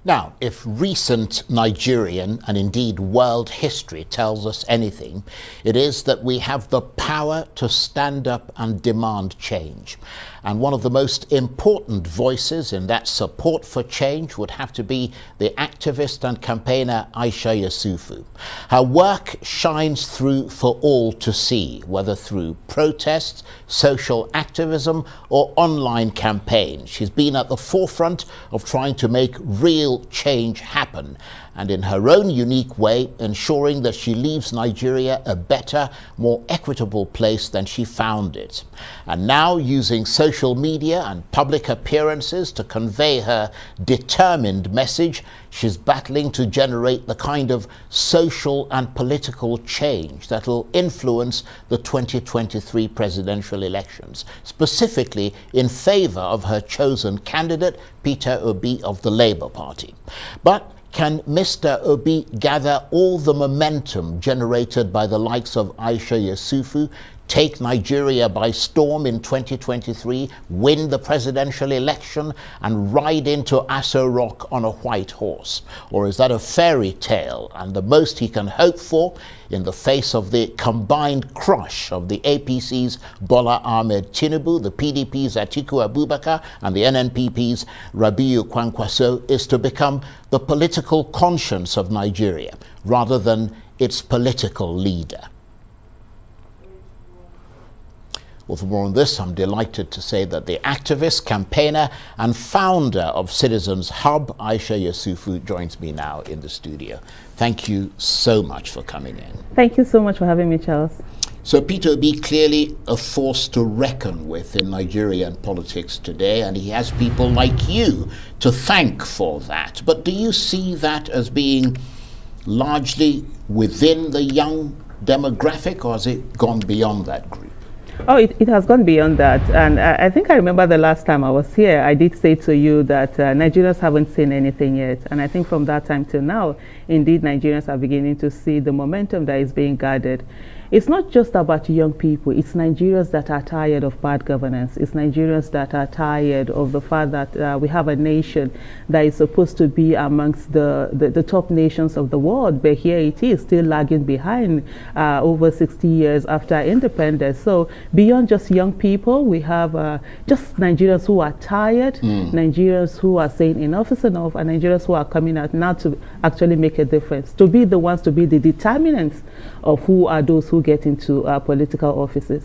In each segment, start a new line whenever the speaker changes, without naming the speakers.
Now, if recent Nigerian and indeed world history tells us anything, it is that we have the power to stand up and demand change. And one of the most important voices in that support for change would have to be the activist and campaigner Aisha Yesufu. Her work shines through for all to see, whether through protests, social activism, or online campaigns. She's been at the forefront of trying to make real change happen, and in her own unique way, ensuring that she leaves Nigeria a better, more equitable place than she found it. And now, using social media and public appearances to convey her determined message, she's battling to generate the kind of social and political change that will influence the 2023 presidential elections, specifically in favor of her chosen candidate, Peter Obi of the Labour Party. But can Mr. Obi gather all the momentum generated by the likes of Aisha Yesufu, take Nigeria by storm in 2023, win the presidential election, and ride into Aso Rock on a white horse? Or is that a fairy tale and the most he can hope for in the face of the combined crush of the APC's Bola Ahmed Tinubu, the PDP's Atiku Abubakar, and the NNPP's Rabiu Kwankwaso, is to become the political conscience of Nigeria rather than its political leader? Well, for more on this, I'm delighted to say that the activist, campaigner, and founder of Citizens Hub, Aisha Yesufu, joins me now in the studio. Thank you so much for coming in.
Thank you so much for having me, Charles.
So Peter Obi, clearly a force to reckon with in Nigerian politics today, and he has people like you to thank for that. But do you see that as being largely within the young demographic, or has it gone beyond that group?
Oh, it has gone beyond that. And I think I remember the last time I was here, I did say to you that Nigerians haven't seen anything yet. And I think from that time till now, indeed, Nigerians are beginning to see the momentum that is being gathered. It's not just about young people. It's Nigerians that are tired of bad governance. It's Nigerians that are tired of the fact that we have a nation that is supposed to be amongst the top nations of the world, but here it is still lagging behind over 60 years after independence. So beyond just young people, we have just Nigerians who are tired, Nigerians who are saying enough is enough, and Nigerians who are coming out now to actually make a difference, to be the ones to be the determinants of who are those who get into political offices.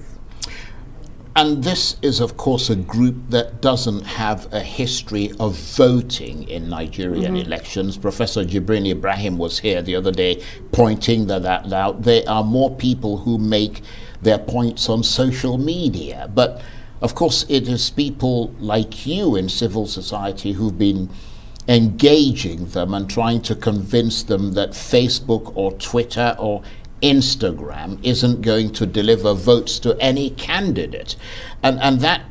And this is, of course, a group that doesn't have a history of voting in Nigerian elections. Professor Jibrin Ibrahim was here the other day pointing that out. There are more people who make their points on social media. But, of course, it is people like you in civil society who've been engaging them and trying to convince them that Facebook or Twitter or Instagram isn't going to deliver votes to any candidate. And that,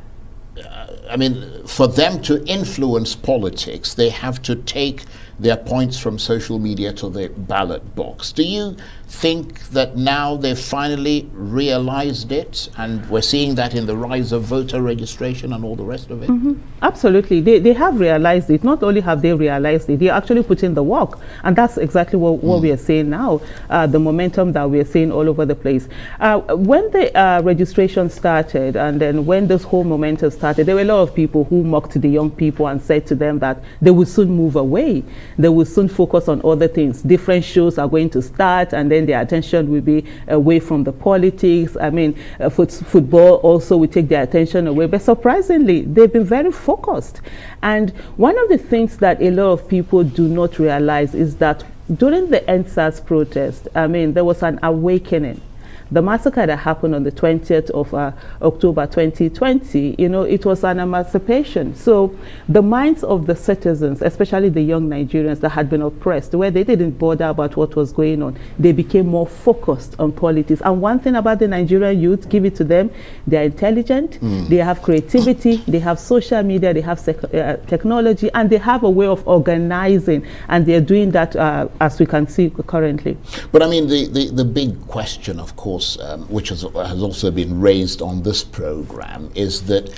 I mean, for them to influence politics, they have to take their points from social media to the ballot box. Do you think that now they've finally realized it, and we're seeing that in the rise of voter registration and all the rest of it?
Absolutely. They have realized it. Not only have they realized it, they actually put in the work. And that's exactly what we are seeing now, the momentum that we are seeing all over the place. When the registration started, and then when this whole momentum started, there were a lot of people who mocked the young people and said to them that they would soon move away. They will soon focus on other things. Different shows are going to start, and then their attention will be away from the politics. I mean, football also will take their attention away. But surprisingly, they've been very focused. And one of the things that a lot of people do not realize is that during the EndSARS protest, I mean, there was an awakening. The massacre that happened on the 20th of October 2020, you know, it was an emancipation. So the minds of the citizens, especially the young Nigerians that had been oppressed, where they didn't bother about what was going on, they became more focused on politics. And one thing about the Nigerian youth, give it to them, they're intelligent, they have creativity, they have social media, they have technology, and they have a way of organizing, and they're doing that as we can see currently.
But I mean, the big question, of course, which has also been raised on this program, is that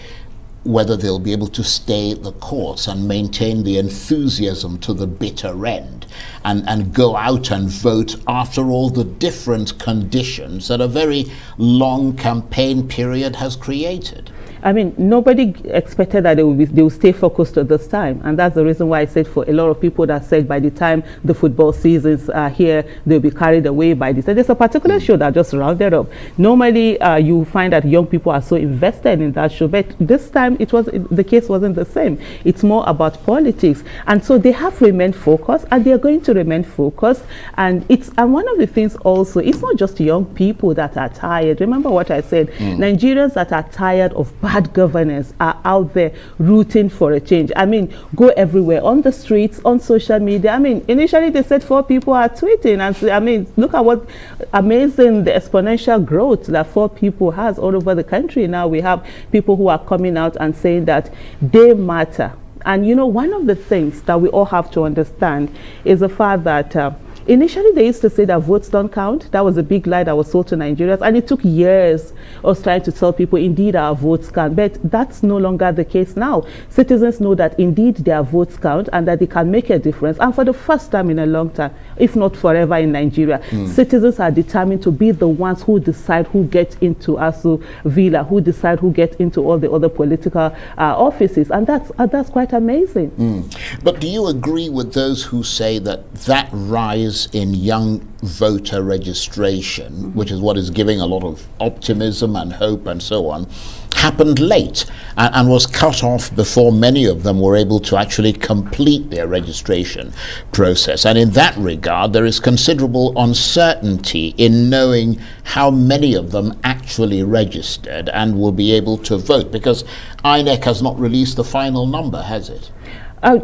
whether they'll be able to stay the course and maintain the enthusiasm to the bitter end and go out and vote after all the different conditions that a very long campaign period has created.
I mean, nobody expected that they will stay focused at this time. And that's the reason why I said for a lot of people that said by the time the football seasons are here, they'll be carried away by this. And there's a particular show that just rounded up. Normally, you find that young people are so invested in that show. But this time, the case wasn't the same. It's more about politics. And so they have remained focused, and they're going to remain focused. And one of the things also, it's not just young people that are tired. Remember what I said. Nigerians that are tired of bad governance are out there rooting for a change. I mean, go everywhere, on the streets, on social media. I mean, initially they said 4 people are tweeting, and I mean, look at what amazing the exponential growth that 4 people has all over the country. Now we have people who are coming out and saying that they matter. And you know, one of the things that we all have to understand is the fact that initially, they used to say that votes don't count. That was a big lie that was sold to Nigerians. And it took years of trying to tell people, indeed, our votes count. But that's no longer the case now. Citizens know that, indeed, their votes count and that they can make a difference. And for the first time in a long time, if not forever in Nigeria, citizens are determined to be the ones who decide who gets into Asu Villa, who decide who gets into all the other political offices. And that's quite amazing.
But do you agree with those who say that rise in young voter registration, which is what is giving a lot of optimism and hope and so on, happened late and was cut off before many of them were able to actually complete their registration process? And in that regard, there is considerable uncertainty in knowing how many of them actually registered and will be able to vote, because INEC has not released the final number, has it?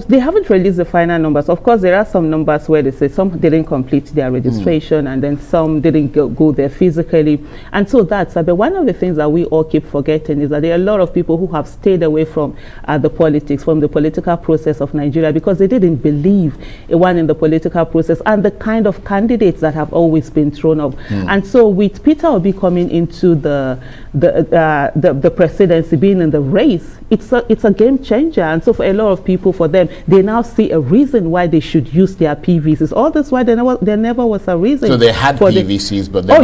They haven't released the final numbers. Of course, there are some numbers where they say some didn't complete their registration and then some didn't go there physically. And so that's but one of the things that we all keep forgetting is that there are a lot of people who have stayed away from the politics, from the political process of Nigeria, because they didn't believe in the political process and the kind of candidates that have always been thrown up. And so with Peter Obi coming into the presidency, being in the race, it's a game changer. And so for a lot of people, for them, they now see a reason why they should use their PVCs. All this why there never was a reason.
So they had PVCs, but
there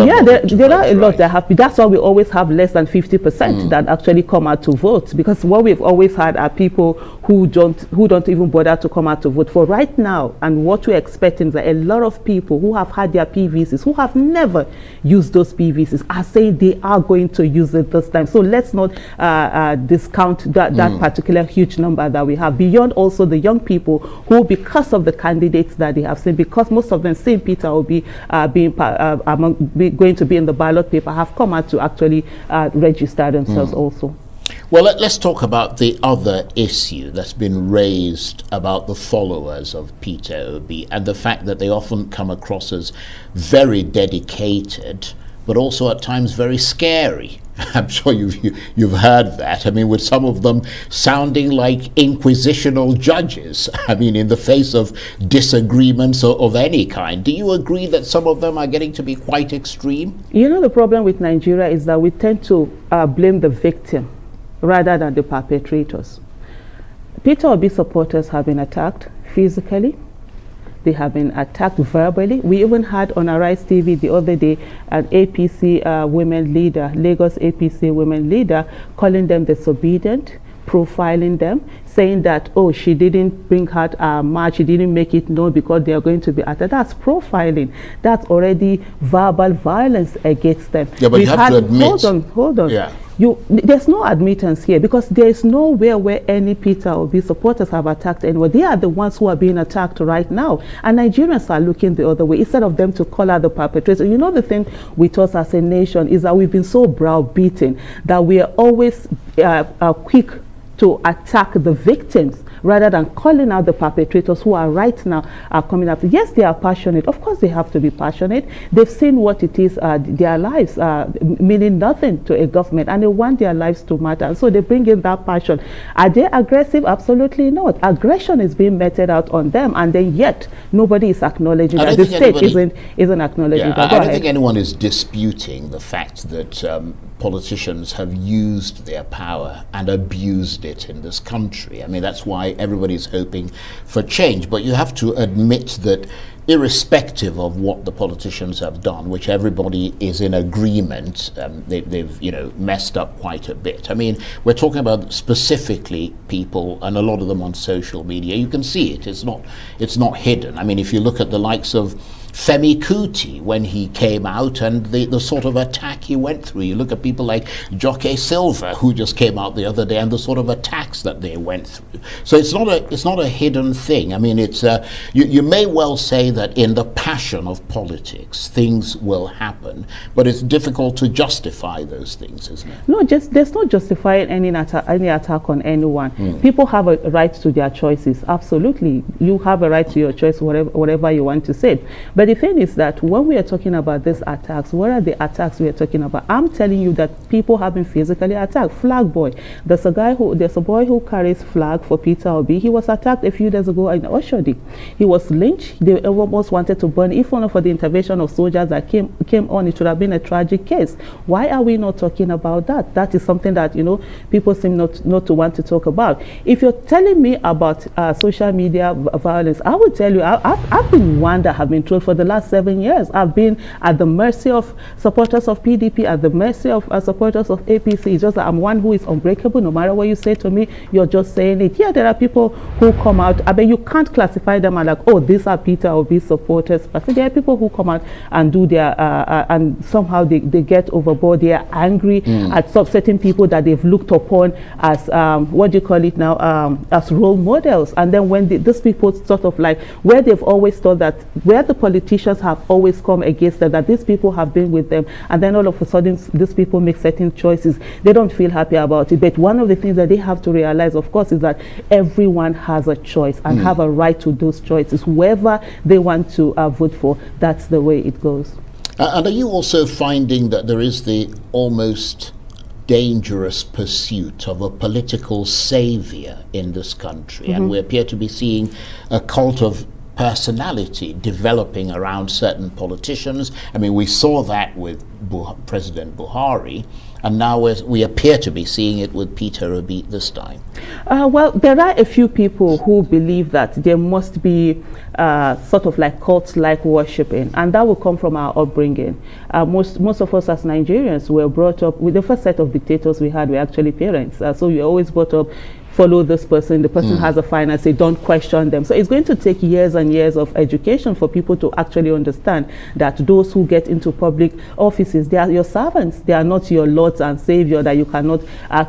are a lot that have. That's why we always have less than 50% that actually come out to vote, because what we've always had are people who don't even bother to come out to vote. For right now, and what we're expecting is that a lot of people who have had their PVCs, who have never used those PVCs, are saying they are going to use it this time. So let's not discount that particular huge number that we have, beyond also the young people who, because of the candidates that they have seen, because most of them seen Peter will be going to be in the ballot paper, have come out to actually register themselves also.
Well, let's talk about the other issue that's been raised about the followers of Peter Obi and the fact that they often come across as very dedicated, but also at times very scary. I'm sure you've heard that. I mean, with some of them sounding like inquisitional judges. I mean, in the face of disagreements of any kind. Do you agree that some of them are getting to be quite extreme? You
know, the problem with Nigeria is that we tend to blame the victim rather than the perpetrators. Peter Obi supporters have been attacked physically. They have been attacked verbally. We even had on Arise TV the other day an APC women leader, Lagos APC women leader, calling them disobedient, profiling them, saying that, oh, she didn't bring out a march, she didn't make it known because they are going to be attacked. That's profiling. That's already verbal violence against them.
Yeah, but you have to admit.
Hold on.
Yeah.
There's no admittance here, because there is nowhere where any Peter Obi supporters have attacked anyone. They are the ones who are being attacked right now, and Nigerians are looking the other way instead of them to call out the perpetrators. You know, the thing with us as a nation is that we've been so browbeaten that we are always quick to attack the victims rather than calling out the perpetrators who are right now are coming after. Yes, they are passionate. Of course, they have to be passionate. They've seen what it is, their lives meaning nothing to a government, and they want their lives to matter. So they bring in that passion. Are they aggressive? Absolutely not. Aggression is being meted out on them, and then yet nobody is acknowledging that. The state isn't acknowledging that.
I don't think anyone is disputing the fact that politicians have used their power and abused it in this country. I mean, that's why everybody's hoping for change. But you have to admit that irrespective of what the politicians have done, which everybody is in agreement, they've messed up quite a bit. I mean, we're talking about specifically people, and a lot of them on social media. You can see it. It's not hidden. I mean, if you look at the likes of Femi Kuti when he came out and the sort of attack he went through. You look at people like Joke Silva, who just came out the other day, and the sort of attacks that they went through. So it's not a hidden thing. I mean, it's you may well say that in the passion of politics, things will happen, but it's difficult to justify those things, isn't it?
No, there's no justifying any attack on anyone. People have a right to their choices. Absolutely, you have a right to your choice, whatever you want to say. But the thing is that when we are talking about these attacks, what are the attacks we are talking about? I'm telling you that people have been physically attacked. Flag boy. There's a boy who carries flag for Peter Obi. He was attacked a few days ago in Oshodi. He was lynched. They almost wanted to burn. If only for the intervention of soldiers that came on, it would have been a tragic case. Why are we not talking about that? That is something that people seem not to want to talk about. If you're telling me about social media violence, I would tell you I've been one that have been told for the last 7 years. I've been at the mercy of supporters of PDP, at the mercy of supporters of APC. It's just that I'm one who is unbreakable. No matter what you say to me, you're just saying it. Yeah, there are people who come out. I mean, you can't classify them as like, oh, these are Peter Obi supporters. But there are people who come out and do their, and somehow they get overboard. They are angry at certain people that they've looked upon as, what do you call it now, as role models. And then when these people sort of like, where they've always thought that, where the politicians have always come against them, that these people have been with them, and then all of a sudden these people make certain choices, they don't feel happy about it. But one of the things that they have to realize, of course, is that everyone has a choice and have a right to those choices. Whoever they want to vote for, that's the way it goes.
And are you also finding that there is the almost dangerous pursuit of a political savior in this country, and we appear to be seeing a cult of personality developing around certain politicians? I mean, we saw that with President Buhari, and now we appear to be seeing it with Peter Obi this time.
Well, there are a few people who believe that there must be sort of like cult-like worshipping, and that will come from our upbringing. Most of us as Nigerians were brought up with the first set of dictators we had were actually parents. So we always brought up, follow this person, the person has a finance, say don't question them. So it's going to take years and years of education for people to actually understand that those who get into public offices, they are your servants, they are not your lords and savior, that you cannot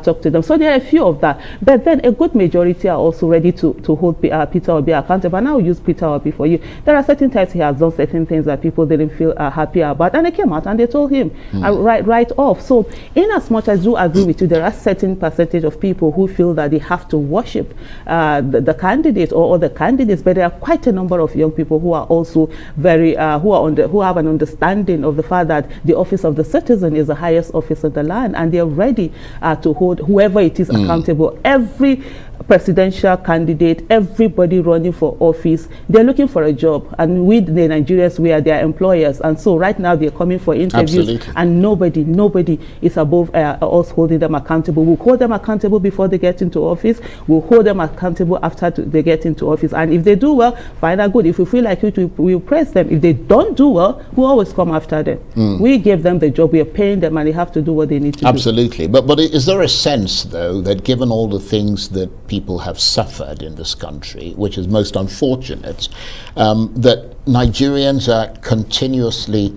talk to them. So there are a few of that, but then a good majority are also ready to hold Peter Obi accountable. And I will use Peter Obi for you. There are certain times he has done certain things that people didn't feel happy about, and they came out and they told him right off. So in as much as I do agree with you, there are certain percentage of people who feel that they have to worship the candidate or the candidates, but there are quite a number of young people who are also very who have an understanding of the fact that the office of the citizen is the highest office in the land, and they're ready to hold whoever it is accountable. Every presidential candidate, everybody running for office, they're looking for a job, and we the Nigerians, we are their employers, and so right now they're coming for interviews. Absolutely. And nobody is above us holding them accountable. We'll hold them accountable before they get into office, we'll hold them accountable after they get into office, and if they do well, fine and good. If we feel like it, we'll praise them. If they don't do well, we'll always come after them. We give them the job, we are paying them, and they have to do what they need to do.
Absolutely. But is there a sense, though, that given all the things that people have suffered in this country, which is most unfortunate, that Nigerians are continuously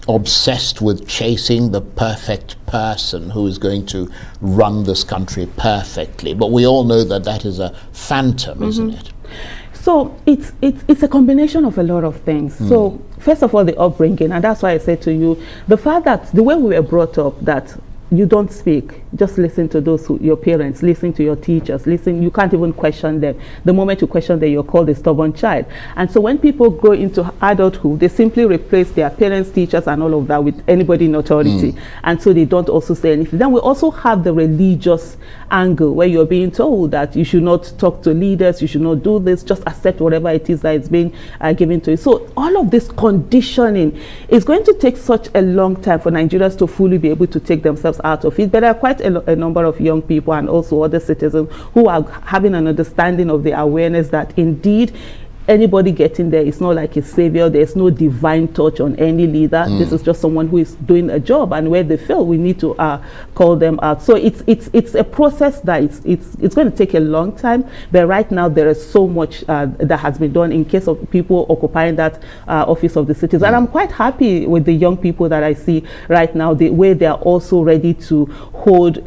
obsessed with chasing the perfect person who is going to run this country perfectly? But we all know that that is a phantom, isn't it?
So it's a combination of a lot of things. So first of all, the upbringing, and that's why I said to you, the fact that the way we were brought up, that you don't speak. Just listen to those your parents, listen to your teachers, listen. You can't even question them. The moment you question them, you're called a stubborn child. And so when people go into adulthood, they simply replace their parents, teachers, and all of that with anybody in authority. And so they don't also say anything. Then we also have the religious angle, where you're being told that you should not talk to leaders, you should not do this, just accept whatever it is that is being given to you. So all of this conditioning is going to take such a long time for Nigerians to fully be able to take themselves out of it. But there are quite a number of young people and also other citizens who are having an understanding of the awareness that indeed anybody getting there is not like a savior. There's no divine touch on any leader. This is just someone who is doing a job, and where they fail, we need to call them out. So it's a process that it's going to take a long time, but right now there is so much that has been done in case of people occupying that office of the citizen. And I'm quite happy with the young people that I see right now, the way they are also ready to hold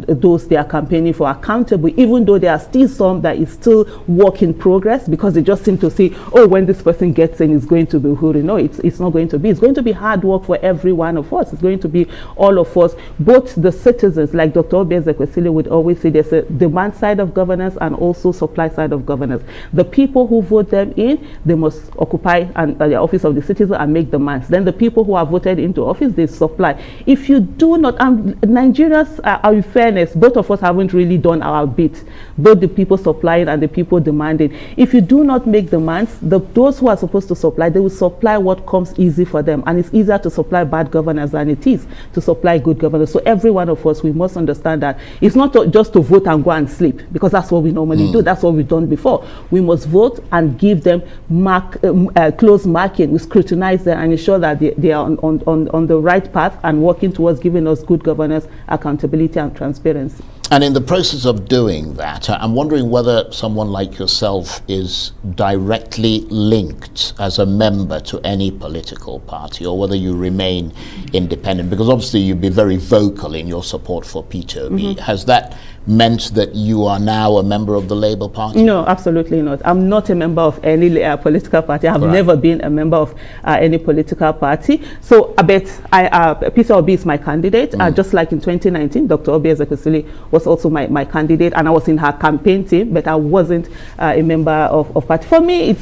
those they are campaigning for accountable, even though there are still some that is still work in progress, because they just seem to say, oh, when this person gets in, it's going to be hurry. No, it's not going to be. It's going to be hard work for every one of us. It's going to be all of us, both the citizens, like Dr. Obidient Movement would always say, there's a demand side of governance and also supply side of governance. The people who vote them in, they must occupy the office of the citizen and make demands. Then the people who are voted into office, they supply. If you do not, Nigerians, in fairness, both of us haven't really done our bit, both the people supplying and the people demanding. If you do not make demands, those who are supposed to supply, they will supply what comes easy for them, and it's easier to supply bad governance than it is to supply good governance. So every one of us, we must understand that it's not just to vote and go and sleep, because that's what we normally do. That's what we've done before. We must vote and give them close marking. We scrutinize them and ensure that they are on the right path and working towards giving us good governance, accountability, and transparency.
And in the process of doing that, I'm wondering whether someone like yourself is directly linked as a member to any political party, or whether you remain independent, because obviously you'd be very vocal in your support for Peter Obi. Has that meant that you are now a member of the Labour Party?
No, absolutely not. I'm not a member of any political party. I've never been a member of any political party. So I bet Peter Obi is my candidate. Just like in 2019, Dr. Obidient Movement was also my candidate, and I was in her campaign team, but I wasn't a member of party. For me,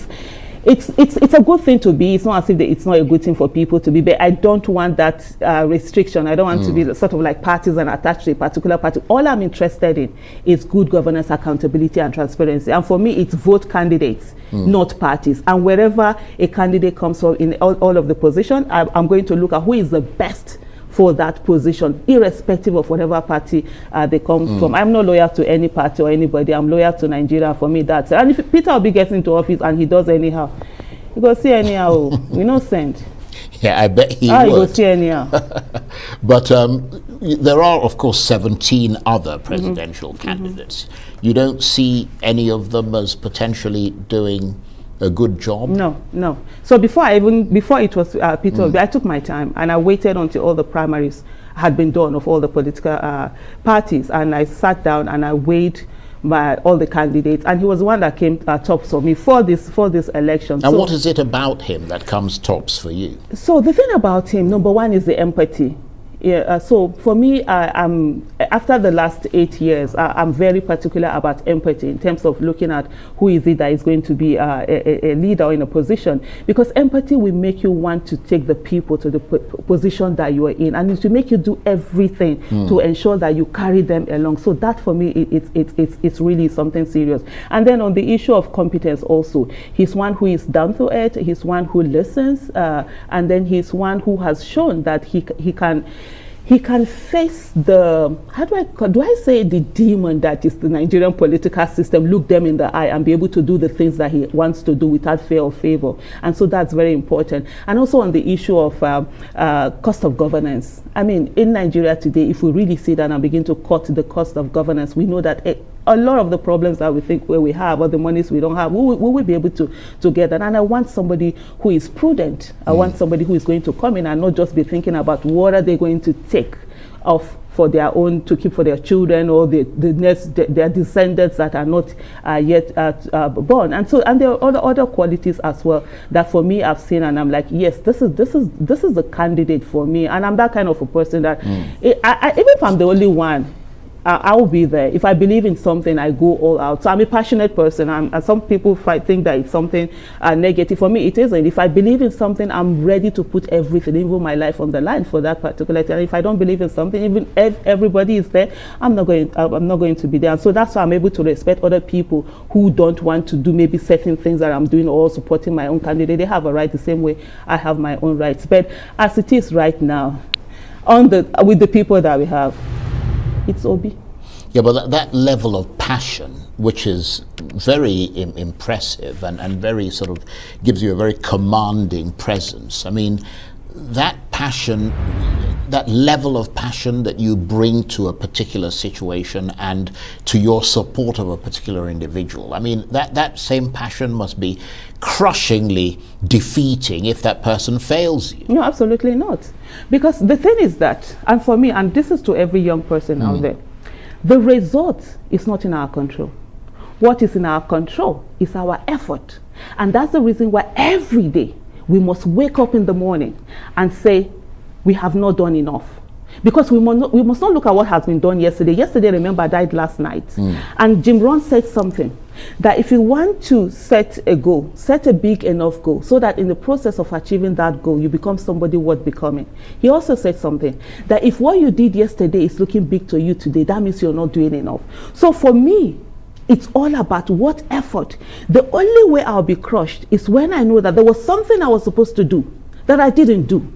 it's a good thing to be. It's not as if it's not a good thing for people to be, but I don't want that restriction. I don't want to be sort of like partisan attached to a particular party. All I'm interested in is good governance, accountability, and transparency. And for me, it's vote candidates, not parties. And wherever a candidate comes from in all of the position, I'm going to look at who is the best for that position, irrespective of whatever party they come from. I'm not loyal to any party or anybody. I'm loyal to Nigeria. For me, that's it. And if Peter Obi gets into office and he does anyhow, you go see anyhow. We no send.
Yeah, I bet he would.
You go see anyhow.
But there are, of course, 17 other presidential candidates. You don't see any of them as potentially doing a good job?
No. So before it was Peter Obi, I took my time and I waited until all the primaries had been done of all the political parties, and I sat down and I weighed all the candidates, and he was the one that came tops for me for this election.
And so, what is it about him that comes tops for you?
So the thing about him, number one, is the empathy. Yeah, so for me, after the last 8 years, I'm very particular about empathy in terms of looking at who is it that is going to be a leader or in a position, because empathy will make you want to take the people to the position that you are in, and it will make you do everything to ensure that you carry them along. So that for me, it's really something serious. And then on the issue of competence also, he's one who is down to earth, he's one who listens, and then he's one who has shown that he can face the, do I say the demon that is the Nigerian political system, look them in the eye and be able to do the things that he wants to do without fear or favor. And so that's very important. And also on the issue of cost of governance. I mean, in Nigeria today, if we really sit down and begin to cut the cost of governance, we know that a lot of the problems that we think we have, or the monies we don't have, we will be able to get that. And I want somebody who is prudent. I want somebody who is going to come in and not just be thinking about what are they going to take off for their own, to keep for their children or the next, their descendants that are not yet born. And there are other qualities as well that for me I've seen, and I'm like, yes, this is the candidate for me. And I'm that kind of a person that even if I'm the only one, I will be there. If I believe in something, I go all out. So I'm a passionate person. And some people think that it's something negative. For me, it isn't. If I believe in something, I'm ready to put everything, even my life, on the line for that particular thing. And if I don't believe in something, even if everybody is there, I'm not going to be there. And so that's why I'm able to respect other people who don't want to do maybe certain things that I'm doing or supporting my own candidate. They have a right the same way I have my own rights. But as it is right now, with the people that we have, it's Obi.
Yeah, but that level of passion, which is very impressive and very sort of gives you a very commanding presence. I mean, that passion, that level of passion that you bring to a particular situation and to your support of a particular individual, I mean, that same passion must be crushingly defeating if that person fails you.
No, absolutely not. Because the thing is that, and for me, and this is to every young person out there, the result is not in our control. What is in our control is our effort. And that's the reason why every day we must wake up in the morning and say, we have not done enough. Because we must not look at what has been done yesterday. Yesterday, remember, died last night. And Jim Rohn said something, that if you want to set a goal, set a big enough goal, so that in the process of achieving that goal, you become somebody worth becoming. He also said something, that if what you did yesterday is looking big to you today, that means you're not doing enough. So for me, it's all about what effort. The only way I'll be crushed is when I know that there was something I was supposed to do that I didn't do,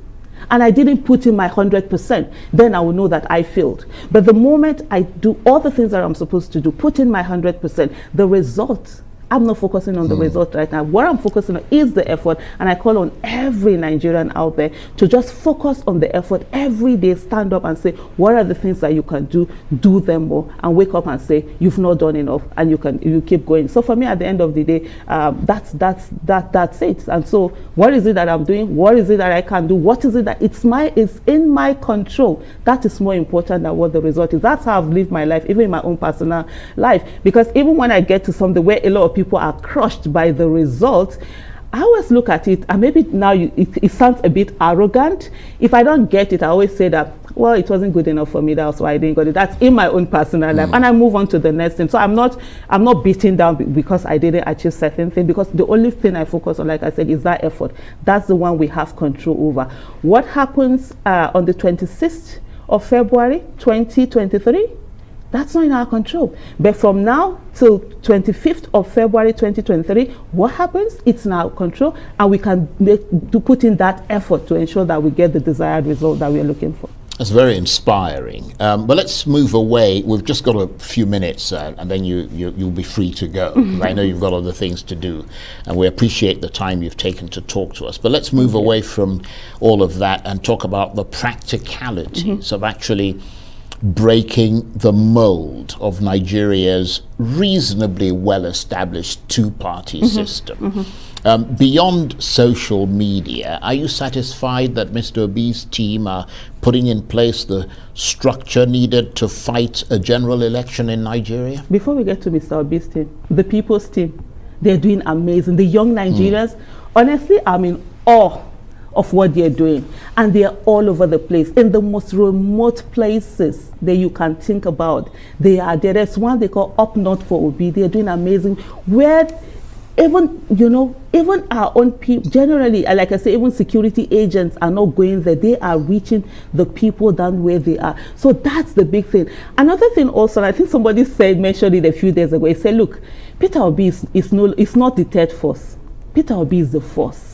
and I didn't put in my 100%, then I will know that I failed. But the moment I do all the things that I'm supposed to do, put in my 100%, the result, I'm not focusing on the result right now. What I'm focusing on is the effort, and I call on every Nigerian out there to just focus on the effort every day. Stand up and say, what are the things that you can do them more, and wake up and say, you've not done enough, and you keep going. So for me, at the end of the day, that's it. And so what is it that I'm doing? What is it that I can do? What is it that it's in my control? That is more important than what the result is. That's how I've lived my life, even in my own personal life. Because even when I get to something where a lot of people are crushed by the result, I always look at it, and maybe now it sounds a bit arrogant. If I don't get it, I always say that, well, it wasn't good enough for me, that's why I didn't get it. That's in my own personal life, and I move on to the next thing. So I'm not beaten down because I didn't achieve certain thing, because the only thing I focus on, like I said, is that effort. That's the one we have control over. What happens on the 26th of February 2023? That's not in our control. But from now till 25th of February 2023, what happens? It's in our control, and we can put in that effort to ensure that we get the desired result that we're looking for.
That's very inspiring. But let's move away. We've just got a few minutes, and then you'll be free to go. I know you've got other things to do, and we appreciate the time you've taken to talk to us. But let's move away from all of that and talk about the practicalities of actually breaking the mold of Nigeria's reasonably well-established two-party system. Beyond social media, are you satisfied that Mr. Obi's team are putting in place the structure needed to fight a general election in Nigeria?
Before we get to Mr. Obi's team, the people's team, they're doing amazing. The young Nigerians, honestly, I'm in awe of what they're doing, and they're all over the place, in the most remote places that you can think about. They are there. There's one they call Up North for Obi. They're doing amazing, where even our own people, generally, like I say, even security agents are not going there. They are reaching the people down where they are. So that's the big thing. Another thing also, I think somebody mentioned it a few days ago. He said, look, Peter Obi is not the third force. Peter Obi is the force.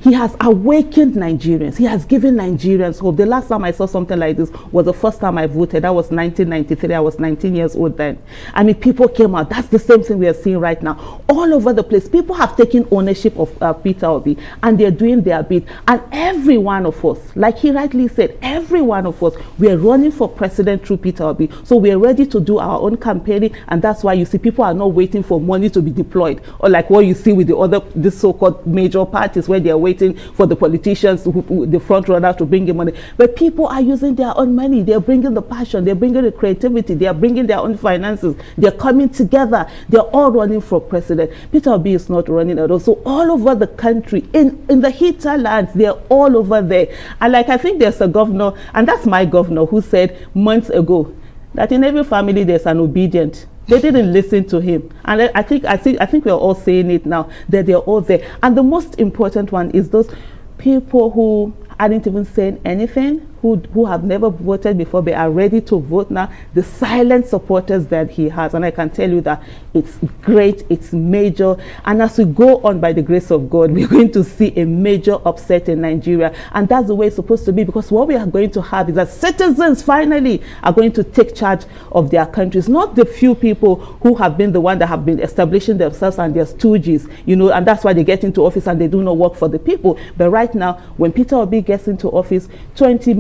He has awakened Nigerians. He has given Nigerians hope. The last time I saw something like this was the first time I voted. That was 1993. I was 19 years old then. I mean, people came out. That's the same thing we are seeing right now. All over the place, people have taken ownership of Peter Obi, and they're doing their bit. And every one of us, like he rightly said, every one of us, we are running for president through Peter Obi. So we are ready to do our own campaigning, and that's why you see people are not waiting for money to be deployed, or like what you see with the so-called major parties, where they are waiting waiting for the politicians, the front runners, to bring in money. But people are using their own money. They're bringing the passion. They're bringing the creativity. They're bringing their own finances. They're coming together. They're all running for president. Peter Obi is not running at all. So all over the country, in the hinterlands, they're all over there. And like, I think there's a governor, and that's my governor, who said months ago that in every family there's an obedient. They didn't listen to him, and I think we're all saying it now, that they're all there. And the most important one is those people who hadn't even said anything, who have never voted before, but are ready to vote now, the silent supporters that he has. And I can tell you that it's great, it's major. And as we go on, by the grace of God, we're going to see a major upset in Nigeria. And that's the way it's supposed to be, because what we are going to have is that citizens finally are going to take charge of their countries, not the few people who have been the one that have been establishing themselves and their stooges, you know, and that's why they get into office and they do not work for the people. But right now, when Peter Obi gets into office,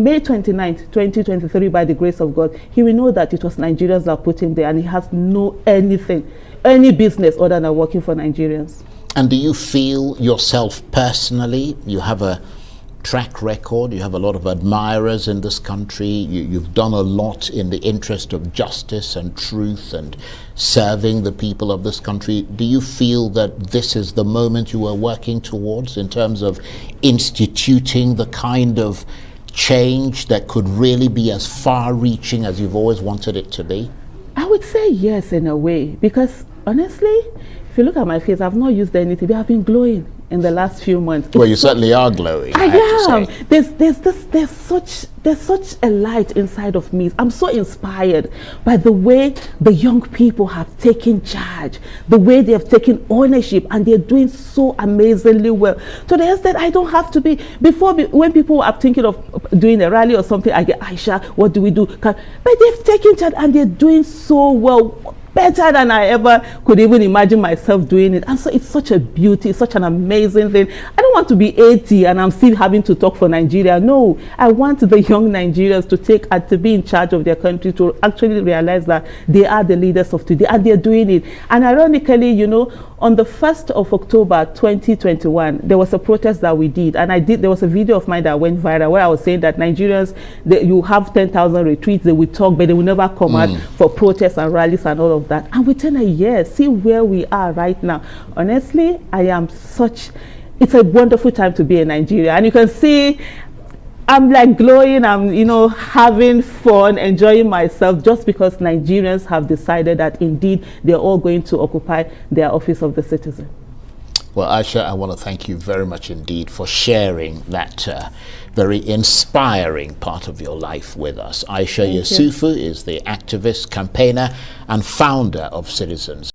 May 29th, 2023, by the grace of God, he will know that it was Nigerians that put him there, and he has any business other than working for Nigerians.
And do you feel yourself personally, you have a track record, you have a lot of admirers in this country, you've done a lot in the interest of justice and truth and serving the people of this country. Do you feel that this is the moment you are working towards in terms of instituting the kind of change that could really be as far-reaching as you've always wanted it to be?
I would say yes, in a way, because honestly, if you look at my face, I've not used anything, but I've been glowing in the last few months.
Well, you certainly are glowing.
I am. There's such a light inside of me. I'm so inspired by the way the young people have taken charge, the way they have taken ownership, and they're doing so amazingly well. To the extent I don't have to be, when people are thinking of doing a rally or something, I get, Aisha, what do we do? But they've taken charge and they're doing so well, better than I ever could even imagine myself doing it. And so it's such a beauty, such an amazing thing. I don't want to be 80 and I'm still having to talk for Nigeria. No, I want the young Nigerians to be in charge of their country, to actually realize that they are the leaders of today, and they're doing it. And ironically, you know, on the 1st of October 2021, there was a protest that we did, and there was a video of mine that went viral where I was saying that Nigerians, you have 10,000 retreats, they will talk, but they will never come out for protests and rallies and all of that. And within a year, see where we are right now. Honestly, it's a wonderful time to be in Nigeria. And you can see I'm like glowing, I'm, you know, having fun, enjoying myself, just because Nigerians have decided that indeed they're all going to occupy their office of the citizen.
Well, Aisha, I want to thank you very much indeed for sharing that very inspiring part of your life with us. Aisha Yesufu is the activist, campaigner, and founder of Citizens